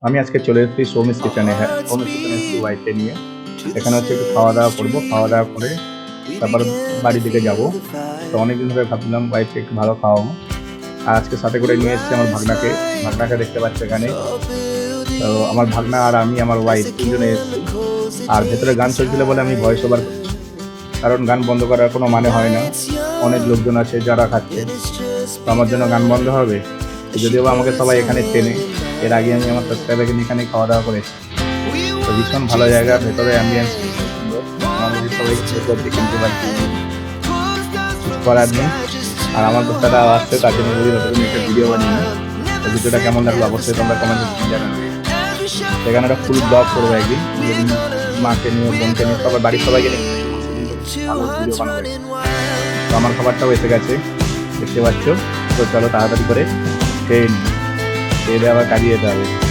আমি আজকে চলে এসেছি সৌমিস কিচেনে। হ্যাঁ, সৌমিস কিচেনে এসেছি ওয়াইফকে নিয়ে। এখানে হচ্ছে একটু খাওয়া দাওয়া করবো, খাওয়া দাওয়া করে তারপর বাড়ির দিকে যাবো। তো অনেকদিন ধরে ভাবছিলাম ওয়াইফকে একটু ভালো খাওয়াবো, আর আজকে সাথে করে নিয়ে এসেছি আমার ভাগনাকে। ভাগনাকে দেখতে পাচ্ছি এখানে। তো আমার ভাগনা আর আমি, আমার ওয়াইফ তিনজনে এসেছি। আর ভেতরে গান চলছিল বলে আমি ভয়েস ওভার করছি, কারণ গান বন্ধ করার কোনো মানে হয় না। অনেক লোকজন আছে যারা খাচ্ছে, তো আমার জন্য গান বন্ধ হবে? যদিও বা আমাকে সবাই এখানে চেনে, এর আগে আমি আমার সাবস্ক্রাইবারকে নিয়ে এখানে খাওয়া দাওয়া করেছি। তো ভীষণ ভালো জায়গা, ভেতরে অ্যাম্বিয়েন্স ভীষণ সুন্দর। আমাদের সবাই ভেতর কিনতে পারছি, কিছু করার নেই। আর আমার দোস্তাটা আসছে, তার জন্য যদি নতুন একটা ভিডিও বানিয়ে, তো ভিডিওটা কেমন লাগলো অবশ্যই তোমরা কমেন্টে জানাবে। সেখানে একটা ফুল ব্লগ করবো একদিন, যদি মাকে নিয়ে, বোনকে নিয়ে, সবার বাড়ির সবাইকে নিয়ে ভালো ভিডিও বানাবো। তো আমার খাবারটাও এসে গেছে, দেখতে পাচ্ছ। তো চলো তাড়াতাড়ি করে খেয়ে নিই, খেয়ে দিয়ে আবার কাজে যেতে হবে।